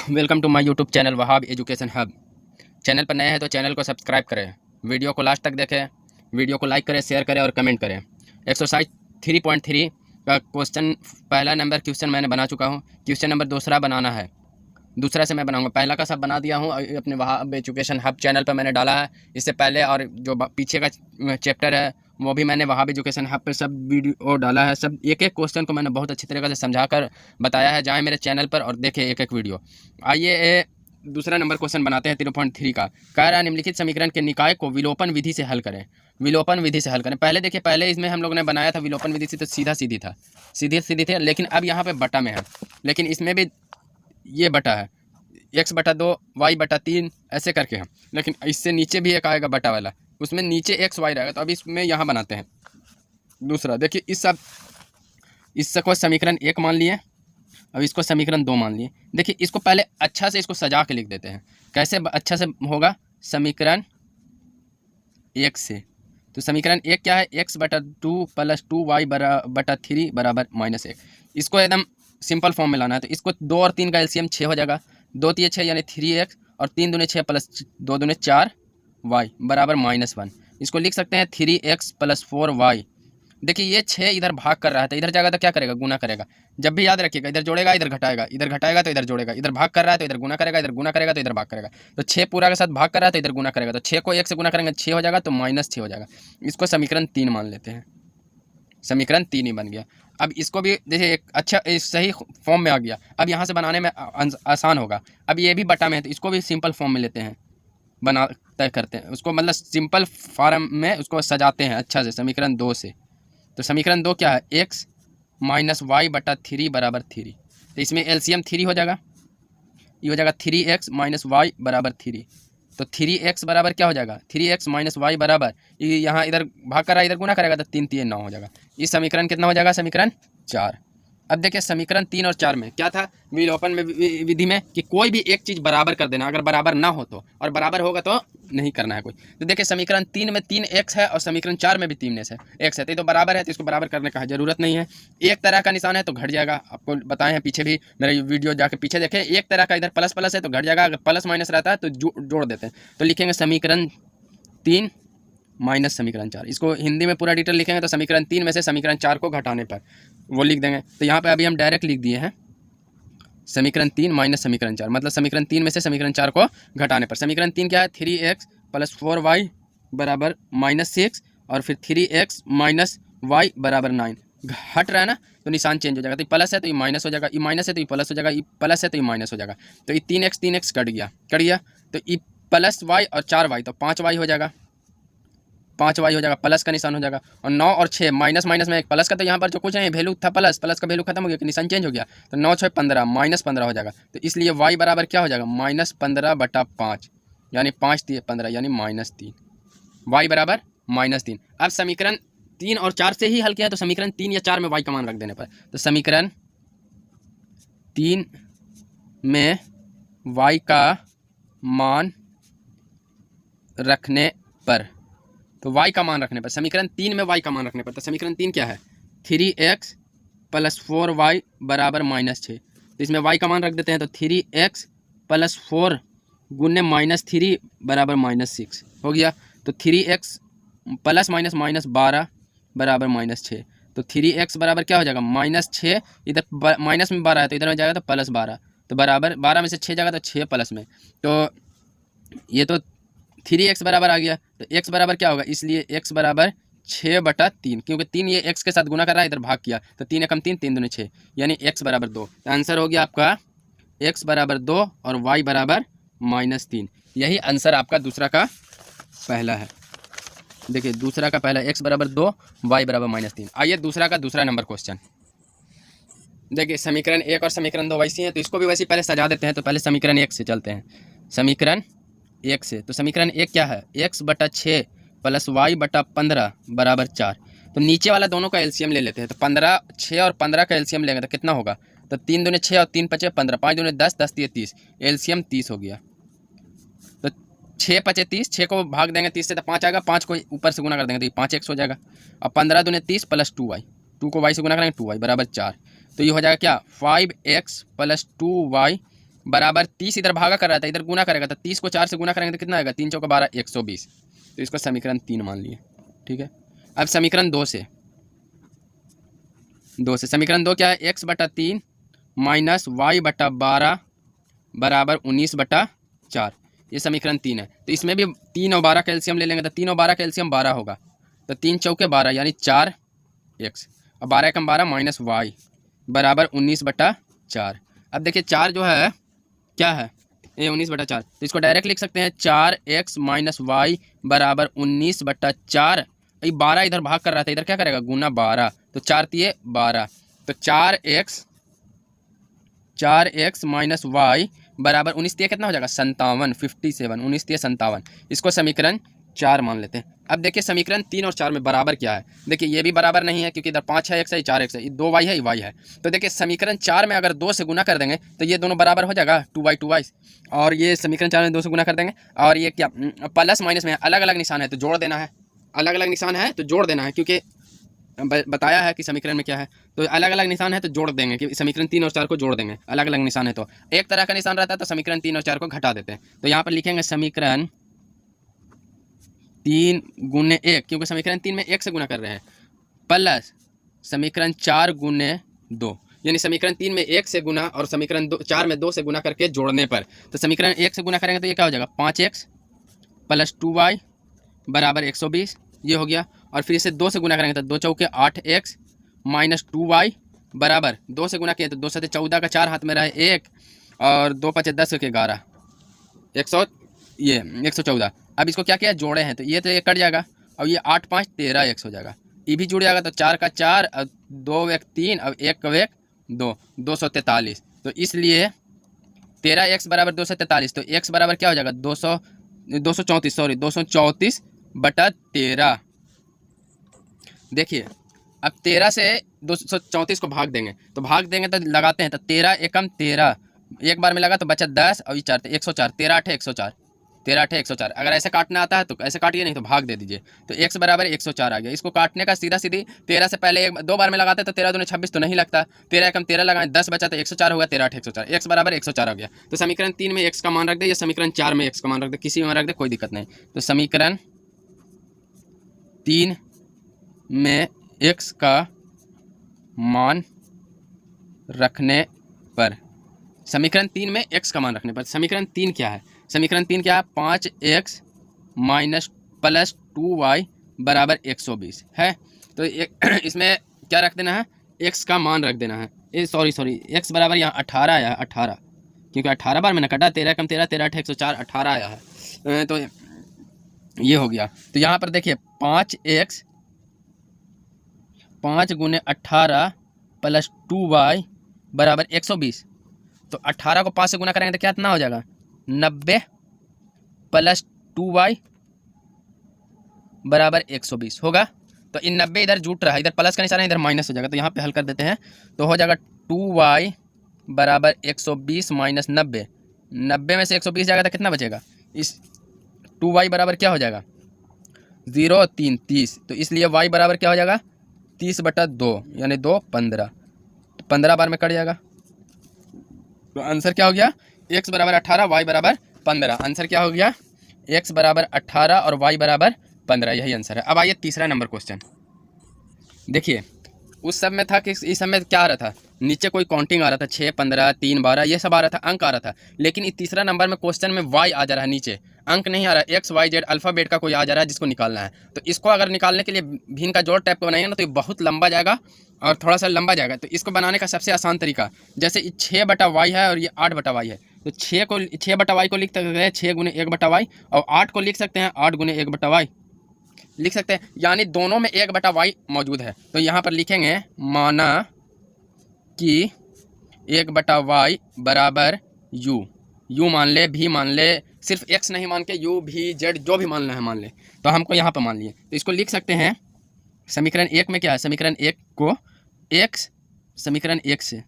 Welcome to my YouTube channel Wahab education hub. Channel पर नए हैं तो चैनल को सब्सक्राइब करें, वीडियो को लास्ट तक देखें, वीडियो को लाइक करें, शेयर करें और कमेंट करें। एक्सरसाइज 3.3 का क्वेश्चन पहला नंबर क्वेश्चन मैंने बना चुका हूँ। क्वेश्चन नंबर दूसरा बनाना है, दूसरा से मैं बनाऊंगा। पहला का सब बना दिया हूँ अपने वहाब एजुकेशन हब चैनल पर मैंने डाला है। इससे पहले और जो पीछे का चैप्टर है वो भी मैंने वहाब एजुकेशन हब पे सब वीडियो डाला है। सब एक एक क्वेश्चन को मैंने बहुत अच्छी तरीके से समझा कर बताया है। जाएँ मेरे चैनल पर और देखें एक एक वीडियो। आइए दूसरा नंबर क्वेश्चन बनाते हैं 3.3 का। कह रहा है निम्नलिखित समीकरण के निकाय को विलोपन विधि से हल करें। विलोपन विधि से हल करें। पहले देखिए, पहले इसमें हम लोग ने बनाया था विलोपन विधि से तो सीधा सीधी था, सीधी सीधी थे। लेकिन अब यहाँ पे बटा में है, लेकिन इसमें भी ये बटा है, x/2 y/3 ऐसे करके हैं। लेकिन इससे नीचे भी एक आएगा बटा वाला, उसमें नीचे x y रहेगा। तो अब इसमें यहाँ बनाते हैं दूसरा। देखिए इसको समीकरण 1 मान लिए, अब इसको समीकरण 2 मान लिए। देखिए इसको पहले अच्छा से इसको सजा के लिख देते हैं। कैसे अच्छा से होगा? समीकरण 1 से। तो समीकरण 1 क्या है? x/2 + 2y/3 = -1। इसको एकदम सिंपल फॉर्म में लाना है। तो इसको 2 और 3 का एलसीएम 6 हो जाएगा। 2 × 6 यानी 3x और 3 दूनी 6 + 2 दूनी 4y = -1। इसको लिख सकते हैं 3x + 4y। देखिए ये 6 इधर भाग कर रहा है तो इधर जाएगा तो क्या करेगा? गुना करेगा। जब भी याद रखिएगा, इधर जोड़ेगा इधर घटाएगा, इधर घटाएगा तो इधर जोड़ेगा, इधर भाग कर रहा है तो इधर गुना करेगा, इधर गुना करेगा तो इधर भाग करेगा। तो 6 पूरा के साथ भाग कर रहा है तो इधर गुना करेगा। तो 6 को 1 से गुना करेंगे 6 हो जाएगा, तो -6 हो जाएगा। इसको समीकरण 3 मान लेते हैं। समीकरण 3 ही बन गया। अब इसको भी देखिए एक अच्छा सही फॉर्म में आ गया। अब यहाँ से बनाने में आसान होगा। अब ये भी बटा में है तो इसको भी सिंपल फॉर्म में लेते हैं, बना तय करते हैं उसको, मतलब सिंपल फॉर्म में उसको सजाते हैं अच्छा से समीकरण 2 से। तो समीकरण 2 क्या है? x - y/3 = 3। तो इसमें एलसीएम 3 हो जाएगा। ये हो जाएगा 3x - y = 3। तो 3x बराबर क्या हो जाएगा? 3x - y बराबर, यहाँ इधर भाग कर रहा है इधर गुना करेगा तो 3 × 3 = 9 हो जाएगा। इस समीकरण कितना हो जाएगा? समीकरण 4। अब देखिए समीकरण 3 और 4 में क्या था विलोपन में विधि में कि कोई भी एक चीज़ बराबर कर देना, अगर बराबर ना हो तो, और बराबर होगा तो नहीं करना है कोई। तो देखिए समीकरण 3 में 3x है और समीकरण 4 में भी 3x है, तो बराबर है तो इसको बराबर करने का ज़रूरत नहीं है। एक तरह का निशान है तो घट जाएगा, आपको बताए हैं पीछे भी, मेरा वीडियो जाके पीछे देखें। एक तरह का इधर प्लस प्लस है तो घट जाएगा, अगर प्लस माइनस रहता है तो जोड़ देते हैं। तो लिखेंगे समीकरण 3 - समीकरण 4। इसको हिंदी में पूरा डिटेल लिखेंगे तो समीकरण 3 में से समीकरण 4 को घटाने पर वो लिख देंगे। तो यहाँ पे अभी हम डायरेक्ट लिख दिए हैं समीकरण 3 - समीकरण 4, मतलब समीकरण 3 में से समीकरण 4 को घटाने पर। समीकरण 3 क्या है? 3x + 4y = -6 और फिर 3x - y = 9। हट रहा है ना तो निशान चेंज हो जाएगा। तो ये प्लस है तो ये माइनस हो जाएगा, ये माइनस है तो ये प्लस हो जाएगा, ये प्लस है तो ये माइनस हो जाएगा। तो ये 3x कट गया। तो ये +y और 4y तो 5y हो जाएगा, 5y हो जाएगा, प्लस का निशान हो जाएगा। और 9 और 6 माइनस माइनस में एक प्लस का, तो यहाँ पर जो कुछ है वैल्यू था प्लस का वैल्यू खत्म हो गया, निशान चेंज हो गया। तो 9 6 15 -15 हो जाएगा। तो इसलिए y बराबर क्या हो जाएगा? -15/5 यानी 5 3 15 यानी -3। y बराबर -3। अब समीकरण 3 और 4 से ही हल किया है तो समीकरण 3 या 4 में y का मान रख देने पर, तो समीकरण 3 में y का मान रखने पर, तो y का मान रखने पर, समीकरण 3 में y का मान रखने पर, तो समीकरण 3 क्या है? 3x + 4y = -6। तो इसमें y का मान रख देते हैं। तो 3x + 4 गुने -3 = -6 हो गया। तो 3x + -12 = -6। तो 3x बराबर क्या हो जाएगा? -6, इधर माइनस में 12 है तो इधर में जाएगा तो +12, तो बराबर 12 में से 6 जाएगा तो 6 प्लस में, तो ये तो 3x बराबर आ गया। तो x बराबर क्या होगा? इसलिए x बराबर 6/3, क्योंकि 3 ये x के साथ गुना कर रहा है, इधर भाग किया तो 3 एकम 3 3 दूनी 6 यानी x बराबर 2। तो आंसर हो गया आपका x बराबर 2 और y बराबर -3। यही आंसर आपका दूसरा का पहला है। देखिए दूसरा का पहला x बराबर 2 y बराबर -3। आइए दूसरा का दूसरा नंबर क्वेश्चन। देखिए समीकरण 1 और समीकरण 2 वैसी हैं तो इसको भी वैसे पहले सजा देते हैं। तो पहले समीकरण 1 से चलते हैं। समीकरण 1 से, तो समीकरण 1 क्या है? x/6 + y/15 = 4। तो नीचे वाला दोनों का एलसीएम ले लेते हैं। तो 15, 6 और 15 का एलसीएम लेंगे तो कितना होगा? तो 3 दूनी 6 और 3 पचे 15, 5 दूनी 10, 10 3 30, एलसीएम 30 हो गया। तो 6 पचे 30, 6 को भाग देंगे 30 से तो 5 आएगा, 5 को ऊपर से गुना कर देंगे तो ये 5x हो जाएगा। अब 15 दूनी 30 + 2y, 2 को y से गुना करेंगे 2y = 4। तो ये हो जाएगा क्या? 5x + 2y बराबर 30 इधर भागा कर रहा था, इधर गुना करेगा तो 30 को 4 से गुना करेंगे तो कितना आएगा, 3 चौका 12 120। तो इसको समीकरण 3 मान लिए। ठीक है, अब समीकरण 2 से समीकरण 2 क्या है, x/3 माइनस y/12 बराबर 19/4। ये समीकरण 3 है। तो इसमें भी 3 और 12 कैल्शियम ले लेंगे तो 3 और 12 कैल्शियम 12 होगा, तो 3 चौके 12 यानी 4x और 12 एकम 12 माइनस y बराबर 19/4। अब देखिए 4 जो है क्या है, ये 19/4, तो इसको डायरेक्ट लिख सकते हैं 4x माइनस वाई बराबर 19/4। ये 12 इधर भाग कर रहा था, इधर क्या करेगा, गुना 12, तो 4 तिये 12, तो 4x माइनस वाई बराबर 19 तिये कितना हो जाएगा, 57, 57, 19 तिये 57। इसको समीकरण 4 मान लेते हैं। अब देखिए समीकरण 3 और 4 में बराबर क्या है, देखिए ये भी बराबर नहीं है क्योंकि इधर 5 है, x है, 4x है, 2y है, y है। तो देखिए समीकरण 4 में अगर 2 से गुना कर देंगे तो ये दोनों बराबर हो जाएगा 2y, और ये समीकरण 4 में 2 से गुना कर देंगे, और ये क्या प्लस माइनस में अलग अलग निशान है तो जोड़ देना है, अलग अलग निशान है तो जोड़ देना है, क्योंकि बताया है कि समीकरण में क्या है, तो अलग अलग निशान है तो जोड़ देंगे कि समीकरण 3 और 4 को जोड़ देंगे। अलग अलग निशान है तो एक तरह का निशान रहता है तो समीकरण 3 और 4 को घटा देते हैं। तो यहाँ पर लिखेंगे समीकरण 3 गुने 1, क्योंकि समीकरण 3 में 1 से गुना कर रहे हैं, प्लस समीकरण 4 गुने 2, यानी समीकरण 3 में 1 से गुना और समीकरण 4 में 2 से गुना करके जोड़ने पर, तो समीकरण 1 से गुना करेंगे तो ये क्या हो जाएगा, 5x प्लस 2y बराबर 120, ये हो गया। और फिर इसे 2 से गुना करेंगे तो 2 चौके 8x माइनस 2y बराबर 2 से गुना किए तो 2 से 14 का 4 हाथ में रहे 1 और 2 5 10 के 11 114। अब इसको क्या किया, जोड़े हैं तो ये तो ये कट जाएगा, और ये 8 5 13x हो जाएगा, ये भी जुड़ जाएगा तो 4 का 4 और 2 एक 3 और 1 का 1 2, 243। तो इसलिए 13x बराबर 243, तो x बराबर क्या हो जाएगा 234। देखिए अब 13 से 234 को भाग देंगे तो लगाते हैं तो 13 एकम 13, एक बार में लगा तो बचा 10 और ये 4 104, 13 8 104, 13 8 104। अगर ऐसे काटना आता है तो ऐसे काटिए, नहीं तो भाग दे दीजिए, तो x बराबर 104 आ गया। इसको काटने का सीधा सीधी 13 से पहले 2 बार में लगाते तो 13 दूनी 26 तो नहीं लगता, 13 एकम 13 लगाएं 10 बचा तो 104 होगा, 13 8 104, x बराबर 104 आ गया। तो समीकरण 3 में x का मान रख दे या समीकरण 4 में x का मान रख दे, किसी में रख दे कोई दिक्कत नहीं। तो समीकरण 3 में x का मान रखने पर, समीकरण 3 में x का मान रखने पर, समीकरण 3 क्या है, समीकरण 3 क्या है, 5x माइनस प्लस 2y बराबर 120 है। तो इसमें क्या रख देना है, x का मान रख देना है, सॉरी x बराबर यहाँ 18 आया है, 18, क्योंकि 18 बार मैंने काटा, 13 कम 13 13 8 104, 18 आया है, तो ये हो गया। तो यहाँ पर देखिए 5x 5 गुने 18 प्लस 2y बराबर 120, तो 18 को 5 से गुना करेंगे तो क्या इतना हो जाएगा, 90 प्लस 2y बराबर 120 होगा। तो इन 90 इधर जुट रहा है, इधर प्लस का निशान है, इधर माइनस हो जाएगा, तो यहाँ पे हल कर देते हैं तो हो जाएगा 2y बराबर 120 माइनस 90, 90 में से 120 जाएगा तो कितना बचेगा, इस 2y बराबर क्या हो जाएगा 0 3 30, तो इसलिए y बराबर क्या हो जाएगा 30/2 यानी 2 15, 15 बार में कट जाएगा। तो आंसर क्या हो गया, x बराबर 18 y बराबर 15। आंसर क्या हो गया, x बराबर 18 और y बराबर 15, यही आंसर है। अब आइए तीसरा नंबर क्वेश्चन। देखिए उस सब में था कि इस सब में क्या आ रहा था, नीचे कोई काउंटिंग आ रहा था 6 15 3 12 ये सब आ रहा था, अंक आ रहा था, लेकिन इस तीसरा नंबर में क्वेश्चन में y आ जा रहा है, नीचे अंक नहीं आ रहा, x y z अल्फ़ाबेट का कोई आ जा रहा है जिसको निकालना है। तो इसको अगर निकालने के लिए भिन्न का जोड़ टाइप का बनाएंगे ना तो ये बहुत लंबा जाएगा और थोड़ा सा लंबा जाएगा। तो इसको बनाने का सबसे आसान तरीका, जैसे 6/y है और ये 8/y है, तो 6/y को लिख सकते हैं 6 गुने 1/y, और 8 को लिख सकते हैं 8 गुने 1/y लिख सकते हैं, यानी दोनों में 1/y मौजूद है। तो यहाँ पर लिखेंगे माना कि 1/y बराबर u मान ले, भी मान ले, सिर्फ x नहीं मान के u भी z जो भी मानना है मान ले, तो हमको यहाँ पर मान लिए। तो इसको लिख सकते हैं समीकरण 1 में क्या है, समीकरण 1 को x समीकरण 1 से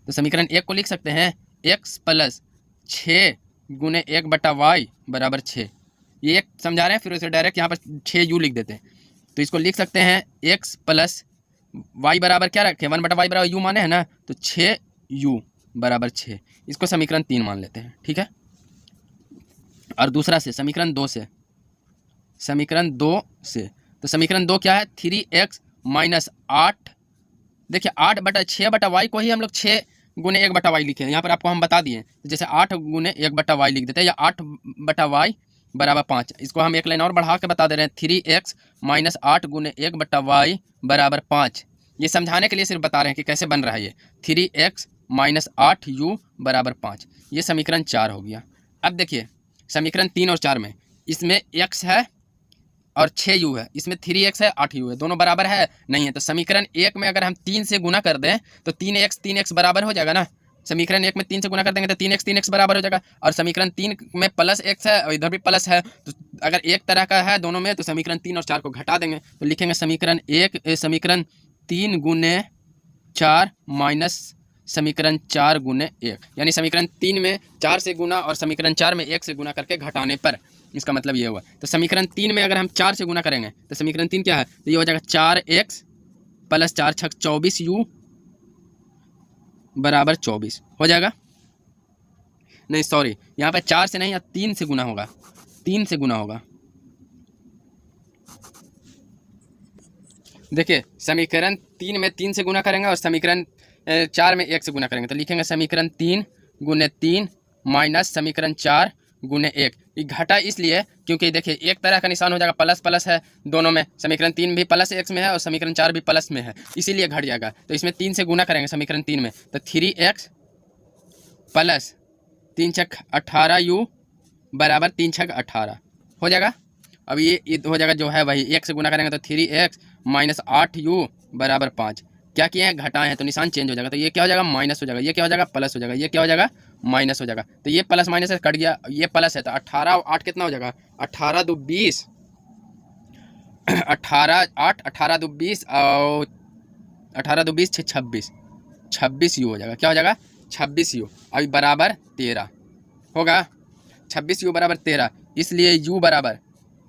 तो समीकरण 1 को लिख सकते हैं x प्लस 6 गुने 1/y बराबर 6, ये एक समझा रहे हैं, फिर उसे डायरेक्ट यहाँ पर 6u लिख देते हैं। तो इसको लिख सकते हैं x प्लस y बराबर क्या रखे 1/y बराबर u माने है ना, तो 6 u बराबर 6, इसको समीकरण 3 मान लेते हैं, ठीक है। और दूसरा से समीकरण 2 से, तो समीकरण 2 क्या है, 3x माइनस 8, देखिए 8/6/y को ही हम लोग 6 गुने 1/y लिखे हैं, यहाँ पर आपको हम बता दिए। तो जैसे 8 गुने 1/y लिख देते हैं, या 8/y बराबर 5, इसको हम एक लाइन और बढ़ा के बता दे रहे हैं, 3x माइनस 8 गुने 1/y बराबर 5। ये समझाने के लिए सिर्फ बता रहे हैं कि कैसे बन रहा है ये, 3x माइनस 8u बराबर 5। ये समीकरण 4 हो गया। अब देखिए समीकरण 3 और 4 में, इसमें x है और 6u है, इसमें 3x है 8u है, दोनों बराबर है नहीं है। तो समीकरण 1 में अगर हम 3 से गुना कर दें तो 3x बराबर हो जाएगा ना। समीकरण 1 में 3 से गुना कर देंगे तो 3x बराबर हो जाएगा। और समीकरण 3 में प्लस x है और इधर भी प्लस है, तो अगर एक तरह का है दोनों में तो समीकरण 3 और 4 को घटा देंगे, तो लिखेंगे समीकरण 3 गुने 4 माइनस समीकरण 4 गुने 1, यानी समीकरण 3 में 4 से गुना और समीकरण 4 में 1 से गुना करके घटाने पर, इसका मतलब ये हुआ। तो समीकरण 3 में अगर हम 4 से गुना करेंगे तो समीकरण 3 क्या है, तो ये हो जाएगा 4x प्लस 4 छक 24u बराबर 24 हो जाएगा। नहीं सॉरी, यहाँ पे 4 से नहीं, या 3 से गुना होगा, 3 से गुना होगा। देखिए समीकरण 3 में 3 से गुना करेंगे और समीकरण 4 में 1 से गुना करेंगे, तो लिखेंगे समीकरण 3 गुने 3 माइनस समीकरण 4 गुने 1। ये घटा इसलिए क्योंकि देखिए एक तरह का निशान हो जाएगा, प्लस प्लस है दोनों में, समीकरण 3 भी प्लस x में है और समीकरण 4 भी प्लस में है, इसीलिए घट जाएगा। तो इसमें 3 से गुना करेंगे समीकरण 3 में, तो 3x प्लस 3 छक 18u बराबर 3 छक 18 हो जाएगा। अब ये हो जाएगा जो है वही, 1 से गुना करेंगे तो 3x माइनस 8u बराबर 5। क्या किए हैं, घटाए हैं, तो निशान चेंज हो जाएगा, तो ये क्या हो जाएगा, माइनस हो जाएगा, ये क्या हो जाएगा, प्लस हो जाएगा, ये क्या हो जाएगा, माइनस हो जाएगा। तो ये प्लस माइनस से कट गया, ये प्लस है, तो 18 और 8 कितना हो जाएगा, 18 2 20, 18 8 18 2 20 और 18 2 20 26, 26u हो जाएगा। क्या हो जाएगा, 26u। अभी बराबर 13 होगा, 26u बराबर 13, इसलिए u बराबर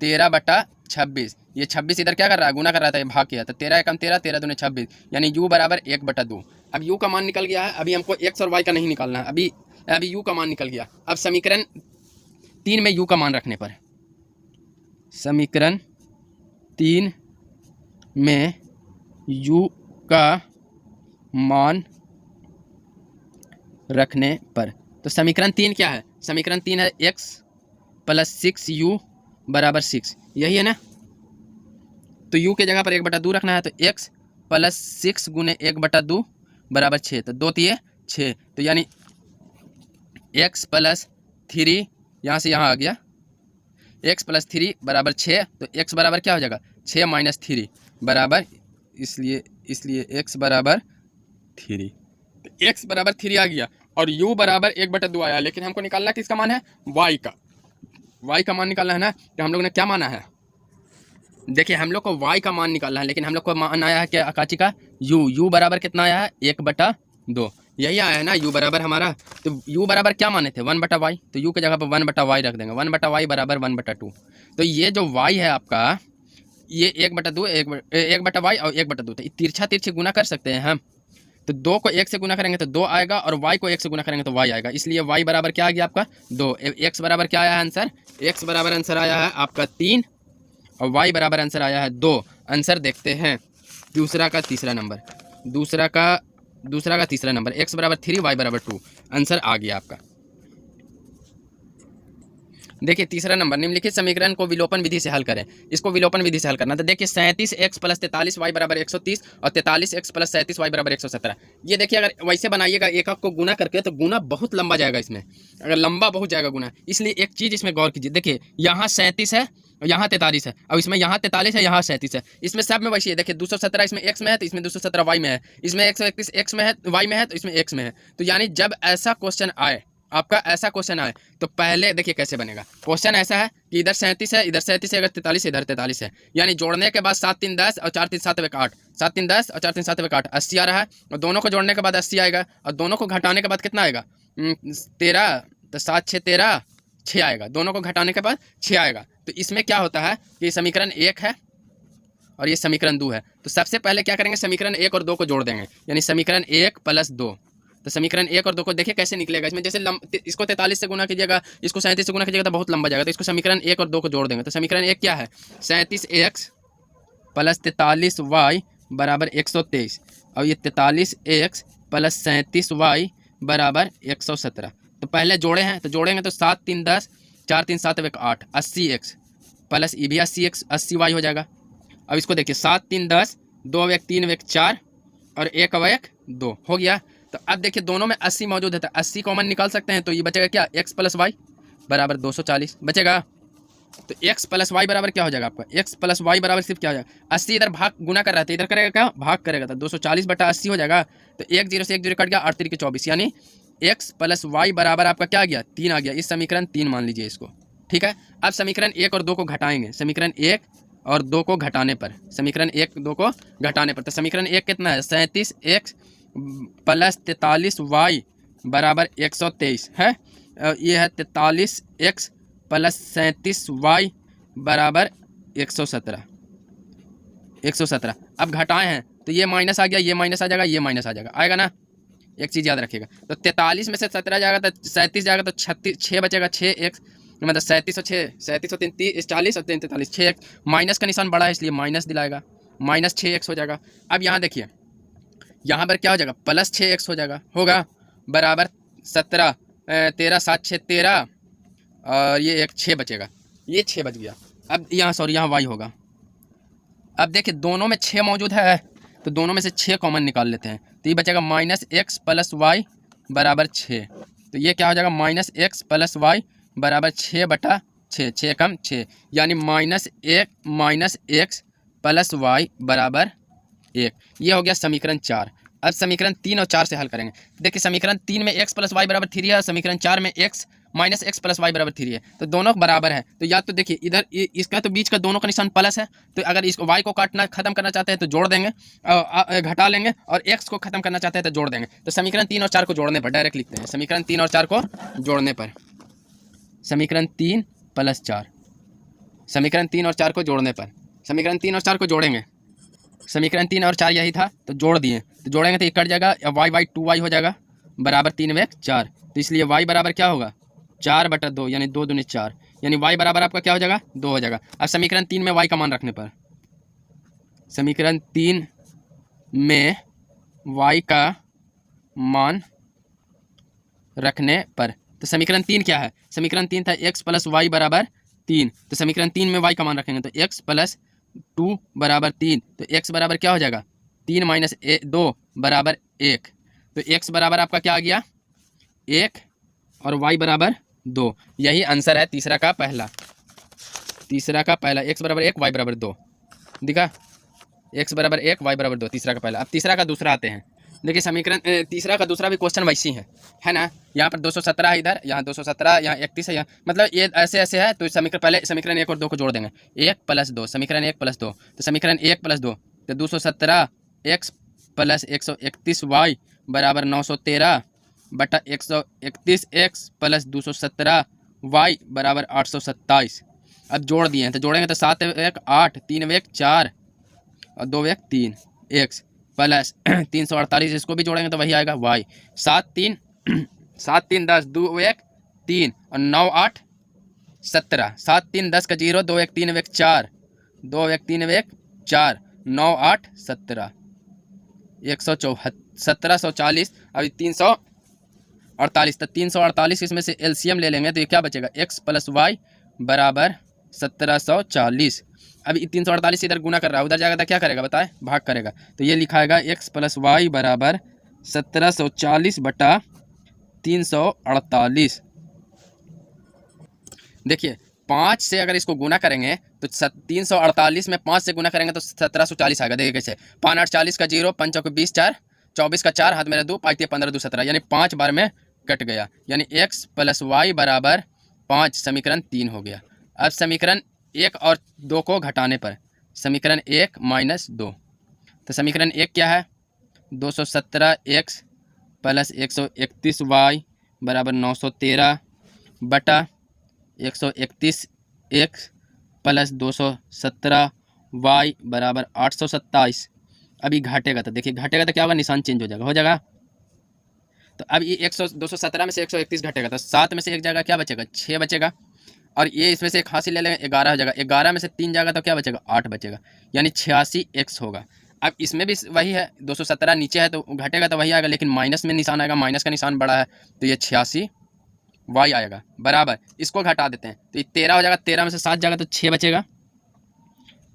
13/26। ये 26 इधर क्या कर रहा है, गुना कर रहा था, ये भाग किया, तो 13 एकम 13, 13 दूने 26, यानी u बराबर 1/2। अब u का मान निकल गया है, अभी हमको x और y का नहीं निकालना है, अभी u का मान निकल गया। अब समीकरण 3 में u का मान रखने पर, समीकरण 3 में u का मान रखने पर, तो समीकरण 3 क्या है, समीकरण 3 है x प्लस 6u बराबर 6, यही है ना। तो u के जगह पर 1/2 रखना है, तो x प्लस 6 गुने 1/2 बराबर 6, तो 2 तिये 6, तो यानी x प्लस 3 यहाँ से यहाँ आ गया, x प्लस 3 बराबर 6, तो x बराबर क्या हो जाएगा, 6 माइनस 3 बराबर, इसलिए x बराबर 3, तो x बराबर 3 आ गया और u बराबर 1/2 आया। लेकिन हमको निकालना किसका मान है, y का मान निकालना है ना। तो हम लोग ने क्या माना है, देखिए हम लोग को y का मान निकालना है, लेकिन हम लोग को मान आया है क्या अकाची का, u बराबर कितना आया है, 1/2, यही आया है ना u बराबर हमारा। तो u बराबर क्या माने थे, 1/y, तो u के जगह पर 1/y रख देंगे, 1/y बराबर 1/2। तो ये जो y है आपका, ये 1/2 1/y और 1/2, तो तिरछा तिरछी गुना कर सकते हैं हम। तो 2 को 1 से गुना करेंगे तो 2 आएगा और y को 1 से गुना करेंगे तो y आएगा, इसलिए y बराबर क्या आ गया आपका 2। x बराबर क्या आया है आंसर, x बराबर आंसर आया है आपका 3 और y बराबर आंसर आया है 2। आंसर देखते हैं दूसरा का तीसरा नंबर, दूसरा का तीसरा नंबर, x बराबर 3 y बराबर 2, आंसर आ गया आपका। देखिए तीसरा नंबर, निम्नलिखित समीकरण को विलोपन विधि से हल करें। इसको विलोपन विधि से हल करना, तो देखिए 37x प्लस 43y बराबर 130 और 43x प्लस 37y बराबर 117। ये देखिए अगर वैसे बनाइएगा एकक को गुना करके तो गुना बहुत लंबा जाएगा, इसमें अगर लंबा बहुत जाएगा गुना, इसलिए एक चीज़ इसमें गौर कीजिए। देखिए यहाँ 37 है और यहाँ 43 है, और इसमें यहाँ 43 है, यहाँ 37 है, इसमें सब में वैसे है। देखिए 217 इसमें x में है तो इसमें 217 y में है, इसमें 131 x में है y में है तो इसमें x में है। तो यानी जब ऐसा क्वेश्चन आए, आपका ऐसा क्वेश्चन आए, तो पहले देखिए कैसे बनेगा। क्वेश्चन ऐसा है कि इधर 37 है, इधर 37 है, अगर 43 इधर 43 है, यानी जोड़ने के बाद 7 3 10 और 4 3 7 8, 7 3 10 और 4 3 7 8, 80 आ रहा है, और दोनों को जोड़ने के बाद 80 आएगा, और दोनों को घटाने के बाद कितना आएगा 13, तो 7 6 13 6 आएगा, दोनों को घटाने के बाद 6 आएगा। तो इसमें क्या होता है कि समीकरण 1 है और ये समीकरण 2 है। तो सबसे पहले क्या करेंगे, समीकरण 1 और 2 को जोड़ देंगे, यानी समीकरण 1 प्लस 2 तो समीकरण 1 और 2 को देखिए कैसे निकलेगा। इसमें जैसे इसको 43 से गुना कीजिएगा, इसको 37 से गुना कीजिएगा तो बहुत लंबा जाएगा। तो इसको समीकरण 1 और 2 को जोड़ देंगे। तो समीकरण 1 क्या है, 37x प्लस 43y बराबर 123, और ये 43x प्लस 37y बराबर 117। तो पहले जोड़े हैं, तो जोड़ेंगे तो 7 3 10, 4 3 7 1 8, 80x प्लस ये भी 80x 80y हो जाएगा। अब इसको देखिए 7 3 10, 2 1 3 1 4 और 1 1 2 हो गया। तो अब देखिए दोनों में 80 मौजूद है, तो 80 कॉमन निकाल सकते हैं। तो ये बचेगा क्या, x प्लस वाई बराबर 240 बचेगा। तो x प्लस वाई बराबर क्या हो जाएगा आपका, x प्लस वाई बराबर सिर्फ क्या हो जाएगा, 80 इधर भाग गुना कर रहा था, इधर करेगा क्या, भाग करेगा, तो 240 बटा 80 हो जाएगा। तो 1 0 से 1 0 कट गया, 8 3 24, यानी x प्लस वाई बराबर आपका क्या आ गया, 3 आ गया। इस समीकरण 3 मान लीजिए इसको, ठीक है। अब समीकरण 1 और 2 को घटाएंगे, समीकरण 1 और 2 को घटाने पर, समीकरण 1 2 को घटाने पर, तो समीकरण 1 कितना है, 37x प्लस 43y बराबर 123 है। ये है 43x प्लस 37y बराबर 117। अब घटाए हैं तो ये माइनस आ गया, ये माइनस आ जाएगा, ये माइनस आ जाएगा, आएगा ना। एक चीज़ याद रखिएगा, तो 43 में से 17 जाएगा तो 37 जाएगा, तो 36 6 बचेगा, 6x मतलब 37 और 6, 37 और 3 40 और 3 43, 6x माइनस का निशान बड़ा है इसलिए माइनस दिलाएगा, माइनस 6x हो जाएगा। अब यहाँ देखिए, यहाँ पर क्या हो जाएगा, प्लस 6x हो जाएगा, होगा बराबर 17, 13 7 6 13 और ये एक 6 बचेगा, ये 6 बच गया। अब यहाँ सॉरी यहाँ y होगा। अब देखिए दोनों में 6 मौजूद है, तो दोनों में से 6 कॉमन निकाल लेते हैं, तो ये बचेगा माइनस एक्स प्लस वाई बराबर 6। तो ये क्या हो जाएगा, माइनस एक्स प्लस वाई बराबर 6 बटा 6, 6 कम 6, यानी माइनस एक्स प्लस वाई बराबर 1। ये हो गया समीकरण 4। अब समीकरण 3 और 4 से हल करेंगे। देखिए समीकरण 3 में x प्लस वाई बराबर 3 है, समीकरण 4 में x minus x plus y बराबर 3 है, तो दोनों बराबर है। तो या तो देखिए इधर इसका तो बीच का दोनों का निशान प्लस है, तो अगर इसको y को काटना खत्म करना चाहते हैं तो जोड़ देंगे, घटा लेंगे, और x को खत्म करना चाहते हैं तो जोड़ देंगे। तो समीकरण 3 और 4 को जोड़ने पर डायरेक्ट लिखते हैं, समीकरण 3 और 4 को जोड़ने पर, समीकरण 3 प्लस 4, समीकरण 3 और 4 को जोड़ने पर, समीकरण 3 और 4 को जोड़ेंगे, समीकरण 3 और 4 यही था तो जोड़ दिए, तो जोड़ेंगे तो ये कट जाएगा, वाई 2y हो जाएगा बराबर 3 में 4, तो इसलिए y बराबर क्या होगा, 4 बटा 2, यानी 2 दूनी 4, यानी y बराबर आपका क्या हो जाएगा, 2 हो जाएगा। अब समीकरण 3 में y का मान रखने पर, समीकरण 3 में y का मान रखने पर, तो समीकरण 3 क्या है, समीकरण 3 था x प्लस वाई बराबर 3, तो समीकरण 3 में y का मान रखेंगे तो x प्लस 2 बराबर 3, तो x बराबर क्या हो जाएगा, 3 माइनस 2 बराबर 1, तो x बराबर आपका क्या आ गया 1 और y बराबर 2। यही आंसर है तीसरा का पहला, x बराबर 1 y बराबर 2 दिखा, x बराबर 1 y बराबर 2 तीसरा का पहला। अब तीसरा का दूसरा आते हैं। देखिए समीकरण तीसरा का दूसरा भी क्वेश्चन वैसी है ना, यहाँ पर 217 है, इधर यहाँ 217, यहाँ 31 है, यहाँ मतलब ये ऐसे ऐसे है। तो समीकरण पहले समीकरण 1 और 2 को जोड़ देंगे, 1 प्लस 2, समीकरण 1 प्लस 2, तो समीकरण 1 प्लस 2 तो 217 x प्लस 131 y बराबर 913 बटा 131 x प्लस 217 y बराबर 827। अब जोड़ दिए हैं तो जोड़ेंगे तो 7 1 8, 3 1 4 और 2 1 3 x प्लस 348, इसको भी जोड़ेंगे तो वही आएगा y, 7 3 10 2 1 3 और 9 8 17, 7 3 10 का 0, 2 1 3 1 4, 2 1 3 1 4, 9 8 17, 1740, अभी 348, तो 348 इसमें से एलसीएम ले लेंगे तो ये क्या बचेगा, x प्लस वाई बराबर 1740। अभी 348 इधर गुना कर रहा है, उधर जाएगा तो क्या करेगा बताए, भाग करेगा, तो ये लिखाएगा x प्लस वाई बराबर 1740 बटा 348। देखिए 5 से अगर इसको गुना करेंगे तो 348 में 5 से गुना करेंगे तो 1740 आएगा। देखिए कैसे, 5 8 40 का 0, 5 चौके 20 4, 24 का 4, हाथ मेरा 2, 5 15 2 17, यानी 5 बार में कट गया, यानी x प्लस वाई बराबर 5, समीकरण 3 हो गया। अब समीकरण 1 और 2 को घटाने पर, समीकरण 1 माइनस 2, तो समीकरण 1 क्या है, 217x प्लस 131y बराबर 913 बटा 131x प्लस 217y बराबर 827। अभी घटेगा तो देखिए, घटेगा तो क्या होगा, निशान चेंज हो जाएगा, तो अब ये 217 में से 131 घटेगा तो 7 में से एक जाएगा, क्या बचेगा 6 बचेगा। और ये इसमें से एक हासिल ले लेंगे 11 हो जाएगा, 11 में से 3 जाएगा तो क्या बचेगा 8 बचेगा, यानी 86x होगा। अब इसमें भी वही है, 217 नीचे है तो घटेगा तो वही आएगा, लेकिन माइनस में निशान आएगा, माइनस का निशान बड़ा है तो ये 86y आएगा बराबर। इसको घटा देते हैं तो ये 13 हो जाएगा, 13 में से 7 जाएगा तो 6 बचेगा।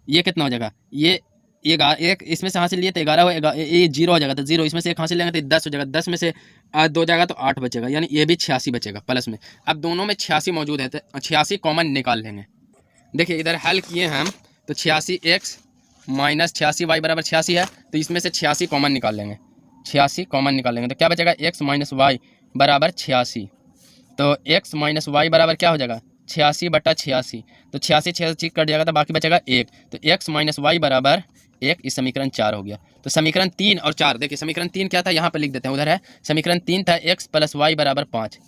ये कितना हो जाएगा, ये एक इसमें से हासिल लिए तो 11 होगा, ये 0 हो जाएगा तो 0, इसमें से एक हासिल लेंगे तो 10 हो जाएगा, 10 में से 2 जाएगा तो 8 बचेगा, यानी ये भी 86 बचेगा प्लस में। अब दोनों में 86 मौजूद है तो 86 कॉमन निकाल लेंगे। देखिए इधर हल किए हम तो 86x माइनस 86y बराबर 86 है, तो इसमें से 86 कॉमन निकाल लेंगे, 86 कॉमन निकाल लेंगे तो क्या बचेगा x माइनस वाई बराबर 86। तो x माइनस वाई बराबर क्या हो जाएगा 86/86, तो 86 कट जाएगा तो बाकी बचेगा 1, तो x माइनस वाई बराबर 1, इस समीकरण 4 हो गया। तो समीकरण 3 और 4 देखिए, समीकरण 3 क्या था यहाँ पर लिख देते हैं, उधर है समीकरण 3 था x प्लस वाई बराबर 5,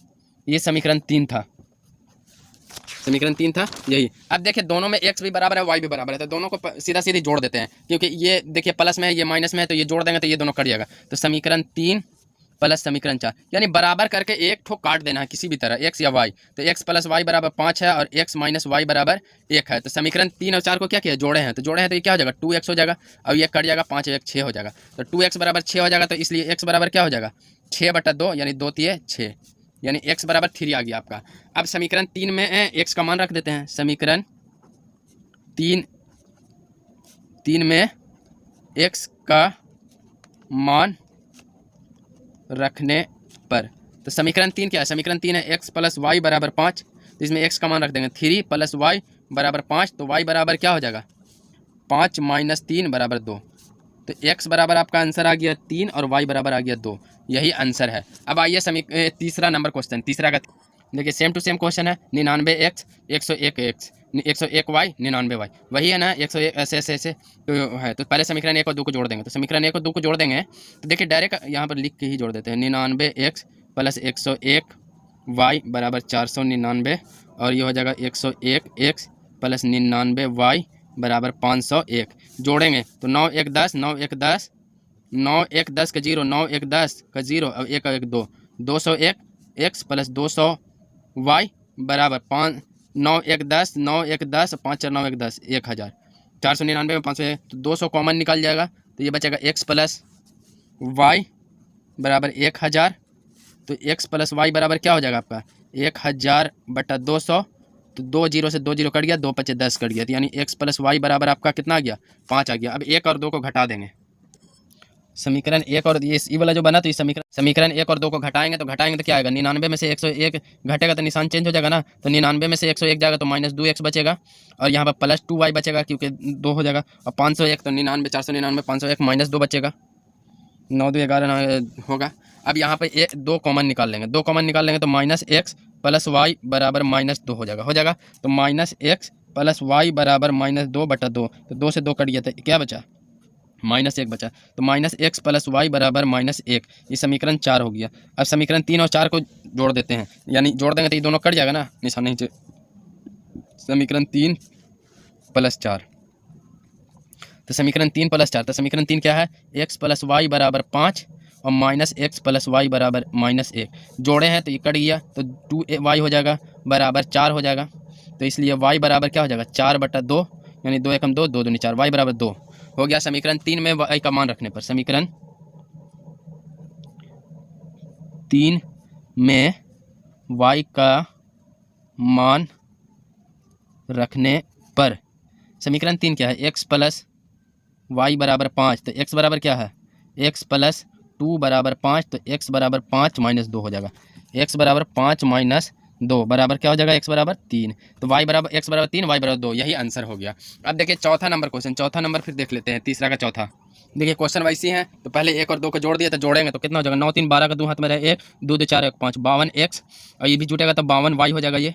ये समीकरण 3 था, समीकरण 3 था यही। अब देखिए दोनों में x भी बराबर है y भी बराबर है, तो दोनों को सीधा सीधी जोड़ देते हैं, क्योंकि ये देखिए प्लस में है ये माइनस में है, तो ये जोड़ देंगे तो ये दोनों कट जाएगा। तो समीकरण 3 प्लस समीकरण 4, यानी बराबर करके एक ठोक काट देना है किसी भी तरह x या y। तो x प्लस वाई बराबर 5 है और x माइनस वाई बराबर 1 है। तो समीकरण 3 और 4 को क्या किया जोड़े हैं, तो जोड़े हैं तो ये क्या हो जाएगा 2x हो जाएगा, और ये कट जाएगा 5 1 6 हो जाएगा, तो 2x बराबर 6 हो जाएगा, तो इसलिए x बराबर क्या हो जाएगा 6/2, यानी 2 3 6, यानी x बराबर 3 आ गया आपका। अब समीकरण 3 में x का मान रख देते हैं, समीकरण 3 में x का मान रखने पर, तो समीकरण 3 क्या है, समीकरण 3 है x प्लस वाई बराबर 5, तो इसमें x का मान रख देंगे 3 प्लस वाई बराबर 5, तो y बराबर क्या हो जाएगा 5 माइनस 3 बराबर 2, तो x बराबर आपका आंसर आ गया 3 और y बराबर आ गया 2, यही आंसर है। अब आइए तीसरा नंबर क्वेश्चन, तीसरा का देखिए सेम टू सेम क्वेश्चन है, 99x 101x 101y 99y, वही है ना 101 ऐसे ऐसे ऐसे तो है। तो पहले समीकरण 1 और 2 को जोड़ देंगे, तो समीकरण 1 और 2 को जोड़ देंगे तो देखिए डायरेक्ट यहाँ पर लिख के ही जोड़ देते हैं, 99x प्लस 101y बराबर 499, और ये हो जाएगा 101x प्लस 99y बराबर 501। जोड़ेंगे तो 9 1 10 9 1 10 9 1 10 का 0 9 1 10 का 0 और 1 1 2 201 x प्लस 200y बराबर 5 9 1 10 9 1 10 5 4 9 1 10 1000, 499 में 500 तो 200 कॉमन निकल जाएगा, तो ये बचेगा x प्लस वाई बराबर 1000, तो x प्लस वाई बराबर क्या हो जाएगा आपका 1000/200, तो 2 0 से 2 0 कट गया, 2 5 10 कट गया, तो यानी x प्लस वाई बराबर आपका कितना आ गया 5 आ गया। अब 1 और 2 को घटा देंगे, समीकरण 1 और ये वाला जो बना तो ये समीकरण 1 और 2 को घटाएंगे तो क्या आएगा 99 में से 101 घटेगा तो निशान चेंज हो जाएगा ना, तो 99 में से 101 जाएगा तो माइनस 2x बचेगा, और यहाँ पर प्लस 2y बचेगा क्योंकि 2 हो जाएगा, और 501 तो 99 499 501 माइनस 2 बचेगा, 9 2 11 होगा। अब यहाँ पर 2 कॉमन निकाल लेंगे, 2 कॉमन निकाल लेंगे तो माइनस x प्लस वाई बराबर माइनस 2 हो जाएगा, तो माइनस x प्लस वाई बराबर माइनस 2/2, तो 2 से 2 कट गया, तो क्या बचा -1 बचा, तो माइनस x प्लस वाई बराबर -1, ये समीकरण 4 हो गया। अब समीकरण 3 और 4 को जोड़ देते हैं, यानी जोड़ देंगे तो ये दोनों कट जाएगा ना, निशान नहीं, समीकरण 3 प्लस 4, तो समीकरण 3 प्लस 4, तो समीकरण 3 क्या है x प्लस वाई बराबर 5 और माइनस x प्लस वाई बराबर -1, जोड़े हैं तो ये कट गया, तो 2y हो जाएगा बराबर 4 हो जाएगा, तो इसलिए y बराबर क्या हो जाएगा 4/2, यानी 2 1 2 2 2 4, y बराबर 2 हो गया। समीकरण 3 में y का मान रखने पर, समीकरण 3 में y का मान रखने पर, समीकरण 3 क्या है x प्लस वाई बराबर 5, तो x बराबर क्या है x प्लस 2 बराबर 5, तो x बराबर 5 माइनस 2 हो जाएगा, x बराबर 5 माइनस 2 बराबर क्या हो जाएगा x बराबर 3, तो y बराबर x बराबर 3 y बराबर 2, यही आंसर हो गया। अब देखिए चौथा नंबर क्वेश्चन, चौथा नंबर फिर देख लेते हैं, तीसरा का चौथा। देखिए क्वेश्चन वैसी है, तो पहले 1 और 2 को जोड़ दिया तो जोड़ेंगे तो कितना हो जाएगा 9 3 12 का 2 हाथ में रहे 1 2 2 4 1 5 52x, और ये भी जुटेगा तो 52y हो जाएगा ये,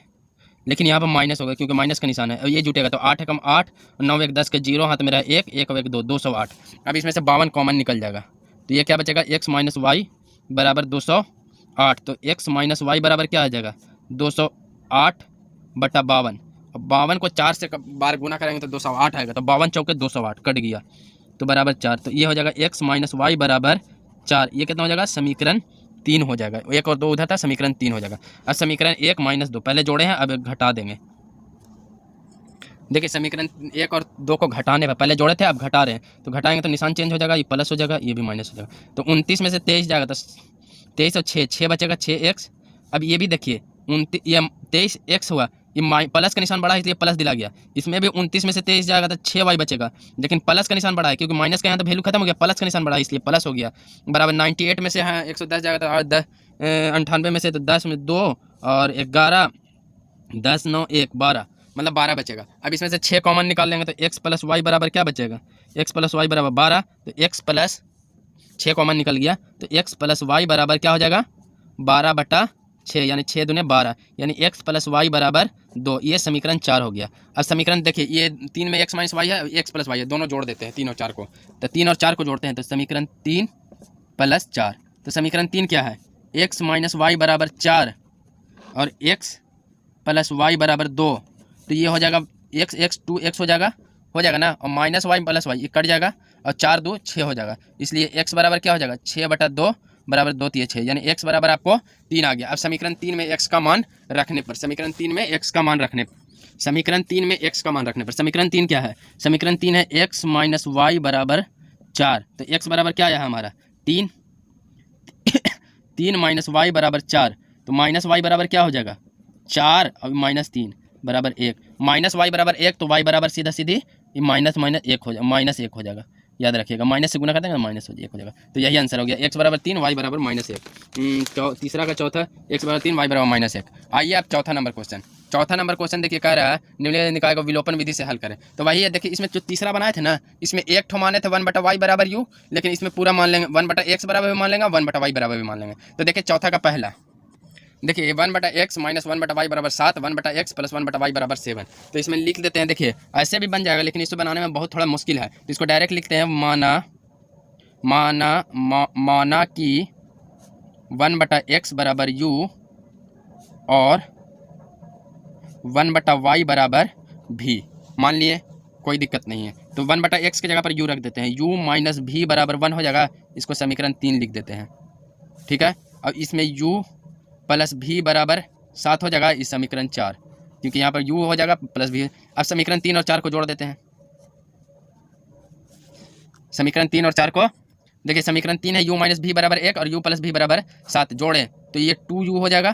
लेकिन यहाँ पर माइनस होगा क्योंकि माइनस का निशान है, और ये जुटेगा तो 8 कम 8 9 1 10 के 0 हाथ में रहा 1 1 1 2 208। अब इसमें से 52 कॉमन निकल जाएगा, तो ये क्या बचेगा x माइनस वाई बराबर 208, तो x माइनस वाई बराबर क्या आ जाएगा 208/52, अब 52 को 4 से बार गुना करेंगे तो 208 आएगा, तो 52 चौके 208 कट गया, तो बराबर 4, तो ये हो जाएगा x माइनस वाई बराबर 4, ये कितना हो जाएगा समीकरण 3 हो जाएगा, 1 और 2 उधर था, समीकरण 3 हो जाएगा। अब समीकरण 1 माइनस 2 पहले जोड़े हैं, अब घटा देंगे। देखिए समीकरण 1 और 2 को घटाने पर, पहले जोड़े थे अब घटा रहे हैं, तो घटाएंगे तो निशान चेंज हो जाएगा, ये प्लस हो जाएगा, ये भी माइनस हो जाएगा। तो 29 में से 23 जाएगा तो 23 और 6 बचेगा, 6x। अब ये भी देखिए ये 23x हुआ, ये प्लस का निशान बढ़ा है इसलिए प्लस दिला गया। इसमें भी 29 में से 23 जाएगा तो 6y बचेगा, लेकिन प्लस का निशान बढ़ा है क्योंकि माइनस का यहाँ तो वैल्यू खत्म हो गया, प्लस का निशान बढ़ा है इसलिए प्लस हो गया। बराबर 98 में से हाँ 110 जाएगा तो 98 में से तो 10 में 2 और 11, 10 9 1 12, मतलब 12 बचेगा। अब इसमें से 6 कॉमन निकाल लेंगे तो x प्लस वाई बराबर क्या बचेगा, x प्लस वाई बराबर 12, तो x प्लस 6 कॉमन निकल गया तो x प्लस वाई बराबर क्या हो जाएगा 12/6, यानी 6 दूने 12, यानी x प्लस वाई बराबर 2। ये समीकरण 4 हो गया। अब समीकरण देखिए ये 3 में x माइनस वाई है, x प्लस वाई है, दोनों जोड़ देते हैं 3 और 4 को, तो 3 और 4 को जोड़ते हैं तो समीकरण 3 प्लस 4। तो समीकरण 3 क्या है, x माइनस वाई बराबर 4 और x प्लस वाई बराबर 2, तो ये हो जाएगा x 2x हो जाएगा ना, और माइनस वाई प्लस वाई ये कट जाएगा और 4 2 6 हो जाएगा, इसलिए x बराबर क्या हो जाएगा 6/2 बराबर 2 3 6, यानी x बराबर आपको 3 आ गया। अब समीकरण 3 में x का मान रखने पर, समीकरण 3 में x का मान रखने पर, समीकरण 3 में x का मान रखने पर, समीकरण 3 क्या है, समीकरण 3 है x माइनस वाई बराबर 4, तो x बराबर क्या आया हमारा 3, 3 माइनस वाई बराबर 4, तो माइनस वाई बराबर क्या हो जाएगा 4 और माइनस 3 बराबर 1, माइनस वाई बराबर 1, तो वाई बराबर सीधा सीधी ये माइनस 1 हो जाएगा, -1 हो जाएगा, याद रखिएगा, माइनस से गुना कर देंगे -1 हो जाएगा। तो यही आंसर हो गया, x बराबर 3 वाई बराबर -1। तीसरा का चौथा x बराबर 3 वाई बराबर -1। आइए आप चौथा नंबर क्वेश्चन देखिए कह रहा है निम्नलिखित निकाय को विलोपन विधि से हल करें। तो वही है, देखिए इसमें जो तीसरा बनाए थे ना, इसमें एक ठो माने थे 1/y बराबर u, लेकिन इसमें पूरा मान लेंगे 1/x बराबर भी मान लेंगे, 1/y बराबर भी मान लेंगे। तो देखिए चौथा का पहला देखिए 1/x माइनस 1/y बराबर 7, 1/x प्लस 1/y बराबर 7। तो इसमें लिख देते हैं, देखिए ऐसे भी बन जाएगा लेकिन इसको बनाने में बहुत थोड़ा मुश्किल है, तो इसको डायरेक्ट लिखते हैं माना कि 1/x बराबर u और 1/y बराबर भी, मान लिए कोई दिक्कत नहीं है। तो 1/x की जगह पर u रख देते हैं, u माइनस भी बराबर 1 हो जाएगा, इसको समीकरण 3 लिख देते हैं, ठीक है। अब इसमें u प्लस भी बराबर 7 हो जाएगा, इस समीकरण 4, क्योंकि यहाँ पर u हो जाएगा प्लस भी। अब समीकरण 3 और 4 को जोड़ देते हैं, समीकरण 3 और 4 को देखिए, समीकरण 3 है u माइनस भी बराबर 1 और u प्लस भी बराबर 7, जोड़ें तो ये 2u हो जाएगा,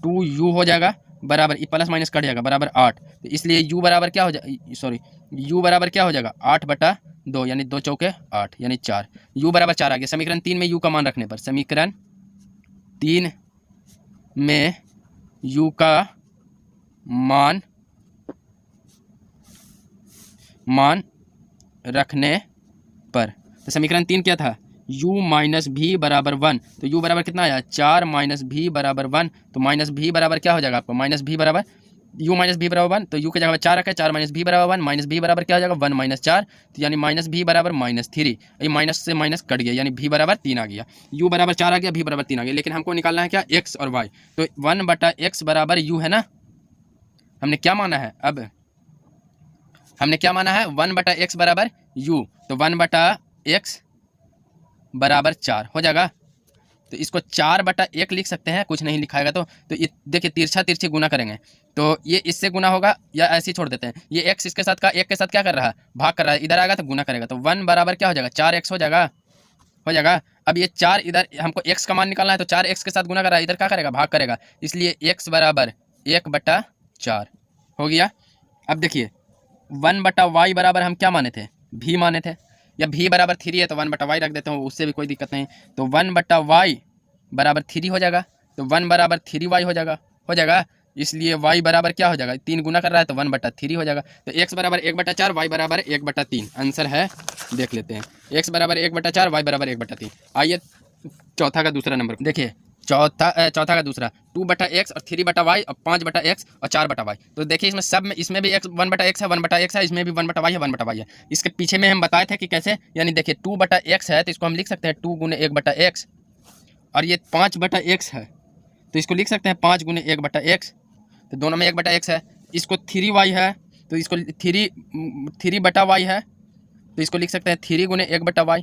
2u हो जाएगा बराबर, ये प्लस माइनस कट जाएगा बराबर 8, तो इसलिए u बराबर क्या हो जाएगा, सॉरी u बराबर क्या हो जाएगा 8/2, यानी 2 चौके 8 यानी 4, u बराबर 4 आ गया। समीकरण 3 में u का मान रखने पर, समीकरण 3 में u का मान रखने पर, तो समीकरण 3 क्या था u माइनस भी बराबर 1, तो u बराबर कितना आया 4 माइनस भी बराबर 1, तो माइनस भी बराबर क्या हो जाएगा आपको माइनस भी बराबर u माइनस भी बराबर 1, तो u की जगह 4 रखे, 4 माइनस भी बराबर 1, माइनस भी बराबर क्या हो जाएगा 1 माइनस 4, तो यानी माइनस भी बराबर -3, ये माइनस से माइनस कट गया, यानी भी बराबर 3 आ गया, u बराबर 4 आ गया, भी बराबर 3 आ गया। लेकिन हमको निकालना है क्या x और y, तो 1/x बराबर u है ना, हमने क्या माना है, अब हमने क्या माना है 1/x बराबर u, तो 1/x बराबर 4 हो जाएगा, तो इसको 4/1 लिख सकते हैं, कुछ नहीं लिखाएगा तो ये देखिए तिरछी गुना करेंगे तो ये इससे गुना होगा, या ऐसे ही छोड़ देते हैं, ये x इसके साथ का एक के साथ क्या कर रहा है भाग कर रहा है, इधर आएगा तो गुना करेगा, तो 1 बराबर क्या हो जाएगा 4x हो जाएगा। अब ये 4 इधर हमको x का मान निकालना है, तो 4x के साथ गुना कर रहा है, इधर क्या करेगा भाग करेगा, इसलिए x बराबर 1/4 हो गया। अब देखिए 1/y बराबर हम क्या माने थे भी माने थे, या भी बराबर 3 है तो 1/y रख देते हैं, उससे भी कोई दिक्कत नहीं, तो 1/y बराबर 3 हो जाएगा, तो 1 बराबर 3y हो जाएगा, इसलिए y बराबर क्या हो जाएगा 3 गुना कर रहा है तो 1/3 हो जाएगा, तो x बराबर 1/4 y बराबर 1/3 आंसर है, देख लेते हैं x बराबर 1/4 y बराबर 1/3। आइए चौथा का दूसरा नंबर देखिए, चौथा का दूसरा 2/x और 3/y और 5/x और 4/y, तो देखिए इसमें सब में, इसमें भी x 1/x है 1/x है, इसमें भी 1/y है 1/y है। इसके पीछे में हम बताए थे कि कैसे, यानी देखिए 2/x है तो इसको हम लिख सकते हैं 2 गुने 1/x, और ये 5/x है तो इसको लिख सकते हैं 5 गुने 1/x, तो दोनों में 1/x है। इसको 3y है तो इसको 3/y है तो इसको लिख सकते हैं 3 गुने 1/y,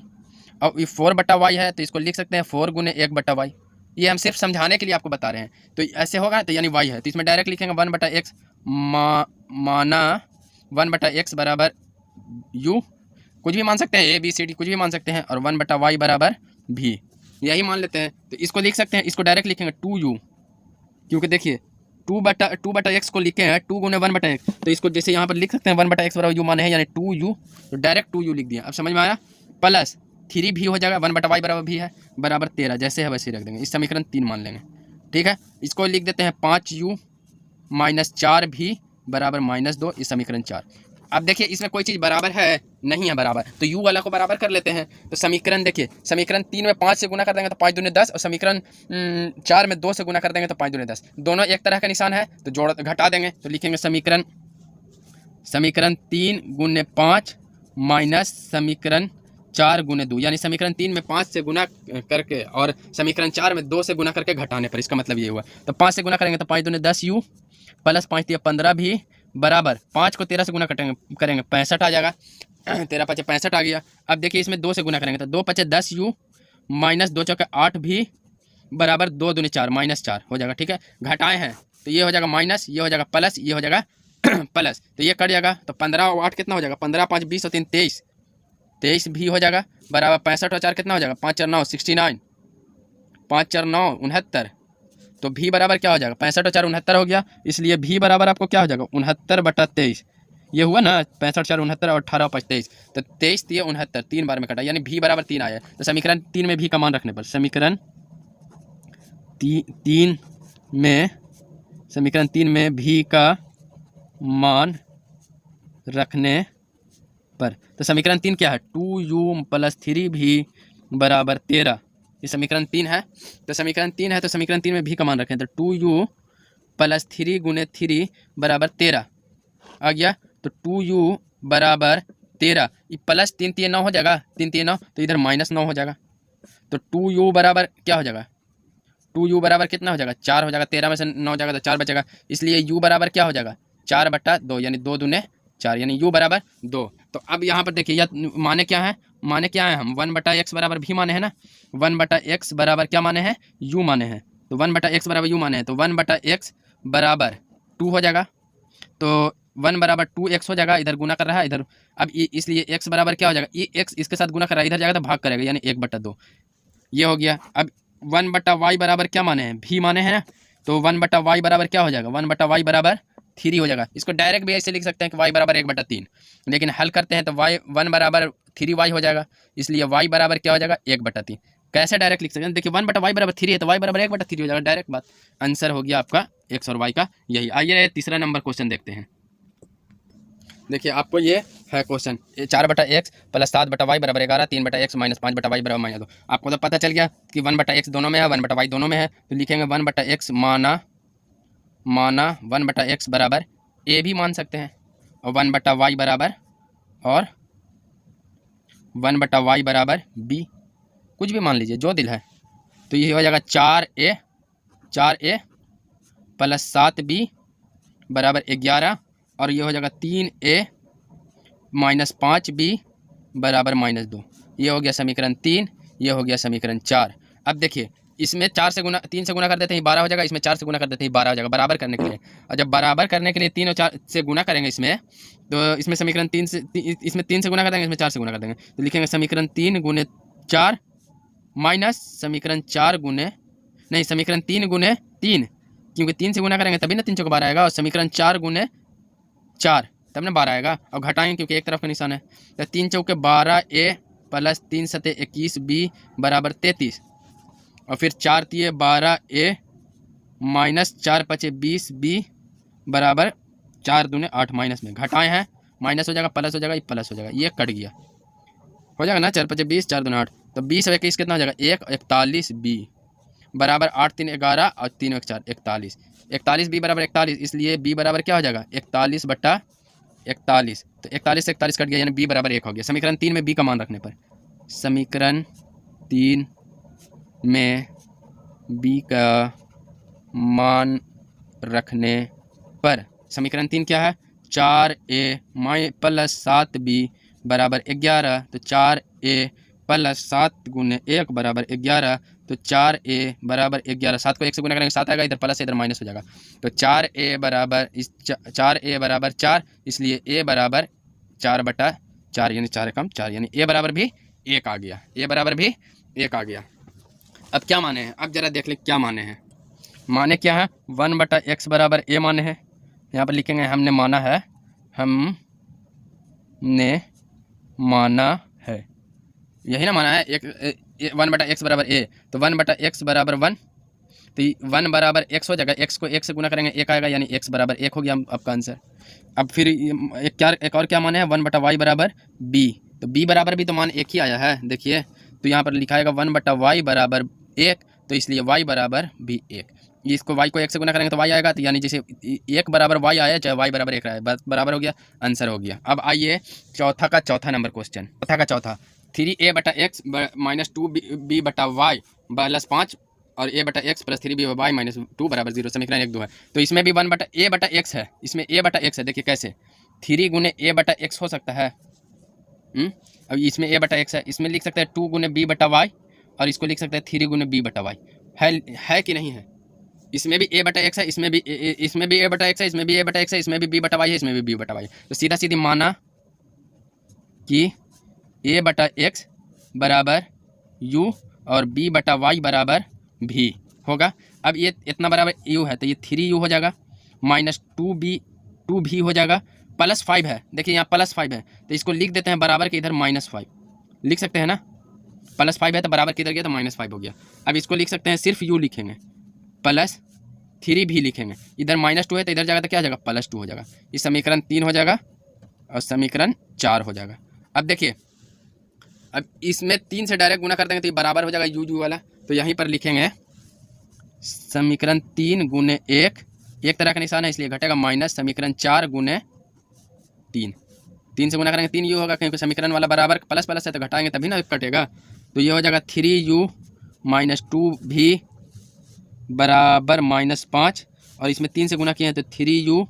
और ये 4/y है तो इसको लिख सकते हैं 4 गुने 1/y। ये हम सिर्फ समझाने के लिए आपको बता रहे हैं। तो ऐसे होगा तो यानी y है, तो इसमें डायरेक्ट लिखेंगे 1/x माना 1/x बराबर u, कुछ भी मान सकते हैं, ABCD कुछ भी मान सकते हैं, और 1/y बराबर v, यही मान लेते हैं। तो इसको लिख सकते हैं, इसको डायरेक्ट लिखेंगे 2u, क्योंकि देखिए 2/x को लिखे हैं 2 गुने 1/x, तो इसको जैसे यहाँ पर लिख सकते हैं 1/x बराबर u माने हैं यानी 2u, तो डायरेक्ट 2u लिख दिया। अब समझ में आया। प्लस 3v हो जाएगा, 1/y बराबर v है, बराबर 13, जैसे है वैसे ही रख देंगे। इस समीकरण 3 मान लेंगे, ठीक है। इसको लिख देते हैं 5u माइनस 4v बराबर -2, इस समीकरण 4। अब देखिए इसमें कोई चीज़ बराबर है नहीं है बराबर, तो u वाला को बराबर कर लेते हैं। तो समीकरण देखिए, समीकरण 3 में 5 से गुना कर देंगे तो 5 दूनी 10, और समीकरण 4 में 2 से गुना कर देंगे तो 5 दूनी 10। दोनों एक तरह का निशान है तो जोड़ घटा देंगे, तो लिखेंगे समीकरण 3 गुने 5 माइनस समीकरण 4 गुने 2, यानी समीकरण 3 में 5 से गुना करके और समीकरण 4 में 2 से गुना करके घटाने पर, इसका मतलब ये हुआ। तो 5 से गुना करेंगे तो 5 दूनी 10u प्लस 5 दिया 15 भी बराबर 5 को 13 से गुना करेंगे 65 आ जाएगा, 13 5 65 आ गया। अब देखिए इसमें 2 से गुना करेंगे तो 2 5 10u माइनस 2 चौके 8 भी बराबर 2 दूनी 4 -4 हो जाएगा, ठीक है। घटाए हैं तो ये हो जाएगा माइनस, ये हो जाएगा प्लस, ये हो जाएगा प्लस, तो ये कट जाएगा। तो 15 और 8 कितना हो जाएगा, 15 5 20 और 3 23, 23 भी हो जाएगा बराबर 65 और 4 कितना हो जाएगा, 5 4 9 69, 5 4 9 69, तो भी बराबर क्या हो जाएगा, 65 और 4 69 हो गया, इसलिए भी बराबर आपको क्या हो जाएगा 69/23। ये हुआ ना 65 4 69 और 18 5 23, तो 23 3 69, 3 बार में कटा, यानी भी बराबर 3 आया। तो समीकरण 3 में भी का मान रखने पर, समीकरण 3 में भी का मान रखने पर, तो समीकरण 3 क्या है, 2u प्लस 3v बराबर 13, ये समीकरण 3 है। तो समीकरण 3 है तो समीकरण 3 में भी का मान रखें, तो 2u प्लस 3 गुने 3 बराबर 13 आ गया। तो 2u बराबर 13, ये प्लस 3 3 9 हो जाएगा, 3 3 9, तो इधर -9 हो जाएगा। तो 2u बराबर क्या हो जाएगा, 2u बराबर कितना हो जाएगा, 4 हो जाएगा, 13 में से 9 जाएगा तो 4 बचेगा, इसलिए u बराबर क्या हो जाएगा 4/2, यानी 2 दूने 4, यानी u बराबर 2। तो अब यहाँ पर देखिए यह माने क्या है, माने क्या है, हम 1/x बराबर भी माने हैं ना, 1/x बराबर क्या माने हैं, u माने हैं, तो 1/x बराबर u माने हैं, तो 1/x बराबर 2 हो जाएगा, तो 1 बराबर 2x हो जाएगा, इधर गुना कर रहा है इधर। अब ये इसलिए x बराबर क्या हो जाएगा, ये x इसके साथ गुना कर रहा है, इधर जाएगा तो भाग करेगा, यानी 1/2, ये हो गया। अब 1/y बराबर क्या माने हैं, भी माने हैं, तो 1/y बराबर क्या हो जाएगा, 1/y बराबर 3 हो जाएगा। इसको डायरेक्ट भी ऐसे लिख सकते हैं कि y बराबर 1/3, लेकिन हल करते हैं तो y 1 बराबर 3y हो जाएगा, इसलिए y बराबर क्या हो जाएगा 1/3। कैसे डायरेक्ट लिख सकते हैं, देखिए 1/y बराबर 3 है तो y बराबर 1/3 हो जाएगा, डायरेक्ट बात, आंसर हो गया आपका x और y का यही। आइए तीसरा नंबर क्वेश्चन देखते हैं। देखिए आपको ये है क्वेश्चन, 4/x प्लस 7/y बराबर 11, 3/x माइनस 5/y बराबर -2। आपको तो पता चल गया कि 1/x दोनों में है, 1/y दोनों में है, तो लिखेंगे 1/x माना 1/x बराबर a भी मान सकते हैं, और 1/y बराबर और 1/y बराबर b, कुछ भी मान लीजिए जो दिल है। तो ये हो जाएगा 4a प्लस 7b बराबर 11, और ये हो जाएगा 3a माइनस 5b बराबर -2। ये हो गया समीकरण 3, ये हो गया समीकरण 4। अब देखिए इसमें 3 से गुना कर देते हैं 12 हो जाएगा, इसमें 4 से गुना कर देते हैं 12 हो जाएगा, बराबर करने के लिए। और जब बराबर करने के लिए 3 और 4 से गुना करेंगे इसमें, तो इसमें समीकरण 3 से इसमें 3 से गुना कर देंगे, इसमें 4 से गुना कर देंगे, तो लिखेंगे समीकरण 3 गुने 4 माइनस समीकरण 4 गुने, नहीं समीकरण 3 गुने 3, क्योंकि 3 से गुना करेंगे तभी ना 3 चौके 12 आएगा, और समीकरण 4 गुने 4 तब ना 12 आएगा, और घटाएंगे क्योंकि एक तरफ का निशान है, तो 3 चौके 12a प्लस 3 सते 21b बराबर 33, और फिर 4 तिये 12a माइनस 4 पचे 20b बराबर 4 दूने 8, माइनस में घटाए हैं माइनस हो जाएगा, प्लस हो जाएगा, ये प्लस हो जाएगा, ये कट गया, हो जाएगा ना 4 पचे 20 4 दूने 8, तो 20 और 21 कितना हो जाएगा 1 41b बराबर 8 3 11 और 3 1 4 41, 41b बराबर 41, इसलिए b बराबर क्या हो जाएगा 41/41, तो 41 से 41 कट गया, यानी b बराबर 1 हो गया। समीकरण 3 में b का मान रखने पर, समीकरण 3 में b का मान रखने पर, समीकरण 3 क्या है 4a प्लस 7b बराबर 11, तो 4a प्लस 7 गुने 1 बराबर 11, तो 4a बराबर 11। 7 को 1 से गुना करेंगे 7 आएगा, इधर प्लस इधर माइनस हो जाएगा। तो 4a बराबर 4, इसलिए a बराबर 4/4 यानी 4 कम 4 यानी a बराबर भी 1 आ गया। a बराबर भी 1 आ गया। अब क्या माने हैं, अब जरा देख ले क्या माने हैं। माने क्या है, 1/x बराबर a माने हैं। यहाँ पर लिखेंगे हमने माना है, हमने माना है, यही ना माना है। 1/x बराबर a, तो 1/x बराबर 1, तो 1 बराबर x हो जाएगा। x को 1 से गुना करेंगे 1 आएगा, यानी x बराबर 1 हो गया आपका आंसर। अब फिर एक और क्या माने है, 1/y बराबर b, तो b बराबर भी तो मान 1 ही आया है। देखिए तो यहाँ पर लिखा है 1/y बराबर 1, तो इसलिए y बराबर भी 1। इसको y को 1 से गुना करेंगे तो y आएगा, तो यानी जैसे 1 बराबर y आया चाहे y बराबर 1 आया, बराबर हो गया, आंसर हो गया। अब आइए चौथा नंबर क्वेश्चन, चौथा 3a/x माइनस 2b/y प्लस 5 और a/x प्लस 3b/y माइनस 2 बराबर 0, समीकरण 1-2 है। तो इसमें भी 1/a/x है, इसमें a/x है। देखिए कैसे 3 गुने a/x हो सकता है। अब इसमें a/x है, इसमें लिख सकते हैं 2 गुने b/y, और इसको लिख सकते हैं 3 गुने b/y। है कि नहीं है? इसमें भी a/x है, इसमें भी a/x है, इसमें भी a/x है, इसमें भी b/y है, इसमें भी b/y है। तो सीधा सीधी माना कि a/x बराबर u और b/y बराबर v होगा। अब ये इतना बराबर u है, तो ये 3u हो जाएगा, माइनस 2v हो जाएगा, प्लस 5 है। देखिए यहाँ प्लस 5 है, तो इसको लिख देते हैं बराबर के इधर -5 लिख सकते हैं ना। प्लस 5 है तो बराबर किधर गया, तो -5 हो गया। अब इसको लिख सकते हैं, सिर्फ u लिखेंगे, प्लस 3 भी लिखेंगे, इधर -2 है तो इधर जाएगा तो क्या हो जाएगा, +2 हो जाएगा। इस समीकरण 3 हो जाएगा और समीकरण 4 हो जाएगा। अब देखिए, अब इसमें 3 से डायरेक्ट गुना कर देंगे तो ये बराबर हो जाएगा u वाला, तो यहीं पर लिखेंगे समीकरण 3 गुने 1, एक तरह का निशान है इसलिए घटेगा, माइनस समीकरण 4 गुने 3, 3 से गुना करेंगे 3u होगा, क्योंकि समीकरण वाला बराबर प्लस प्लस है तो घटाएंगे तभी ना कटेगा। तो ये हो जाएगा 3u माइनस 2v बराबर -5, और इसमें 3 से गुना किए हैं तो 3u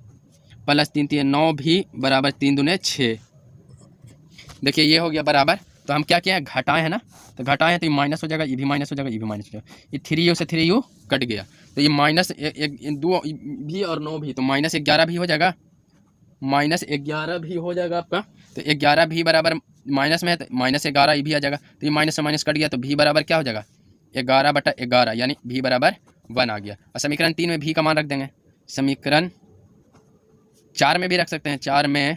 प्लस 3 3 9v बराबर 3 दूने 6। देखिए ये हो गया बराबर। तो हम क्या किए हैं, घटाए हैं ना, तो घटाए हैं तो ये माइनस हो जाएगा, ये भी माइनस हो जाएगा, ये भी माइनस हो जाएगा, ये 3u से 3u कट गया, तो ये माइनस 2 भी और 9 भी, तो -11 भी हो जाएगा, -11 भी हो जाएगा आपका। तो 11 भी बराबर माइनस में है तो -11 ये भी आ जाएगा, तो ये माइनस से माइनस कट गया, तो v बराबर क्या हो जाएगा, 11/11 यानी v बराबर 1 आ गया। और समीकरण 3 में v का मान रख देंगे, समीकरण 4 में भी रख सकते हैं, 4 में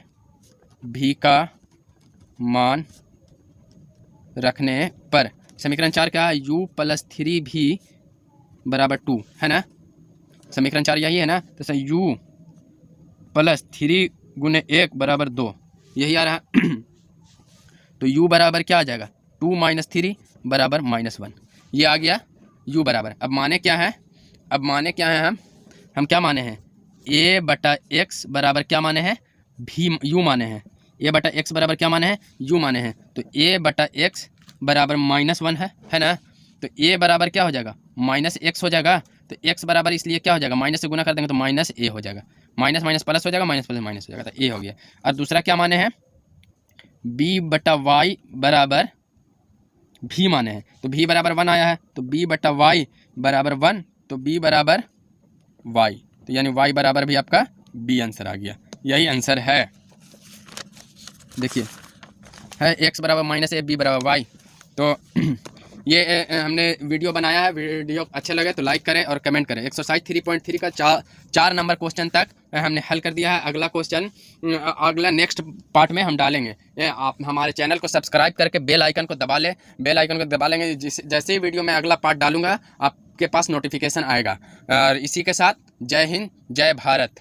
v का मान रखने पर समीकरण 4 क्या है, u प्लस 3v बराबर 2 है ना। समीकरण 4 यही है ना, तो u प्लस 3 गुने 1 बराबर 2 यही आ रहा है। तो u बराबर क्या आ जाएगा, 2 - 3 बराबर -1, ये आ गया u बराबर। अब माने क्या है, अब माने क्या है, हम क्या माने हैं, a/x बराबर क्या माने हैं, u माने हैं, a/x बराबर क्या माने हैं, u माने हैं। तो a/x बराबर -1 है ना। तो a बराबर क्या हो जाएगा, -x हो जाएगा, तो x बराबर इसलिए क्या हो जाएगा, माइनस से गुना कर देंगे तो -a हो जाएगा, माइनस माइनस प्लस हो जाएगा, माइनस प्लस माइनस हो जाएगा, तो a हो गया। और दूसरा क्या माने हैं, b/y बराबर v माने हैं, तो v बराबर 1 आया है, तो b/y बराबर 1, तो b बराबर y, तो यानी y बराबर भी आपका b आंसर आ गया, यही आंसर है। देखिए है x बराबर -a, b बराबर y। तो ये हमने वीडियो बनाया है, वीडियो अच्छे लगे तो लाइक करें और कमेंट करें। एक्सरसाइज 3.3 का 4 नंबर क्वेश्चन तक हमने हल कर दिया है। अगला क्वेश्चन अगला नेक्स्ट पार्ट में हम डालेंगे। आप हमारे चैनल को सब्सक्राइब करके बेल आइकन को दबा लें, बेल आइकन को दबा लेंगे, जैसे ही वीडियो में अगला पार्ट डालूंगा आपके पास नोटिफिकेशन आएगा। और इसी के साथ जय हिंद, जय भारत।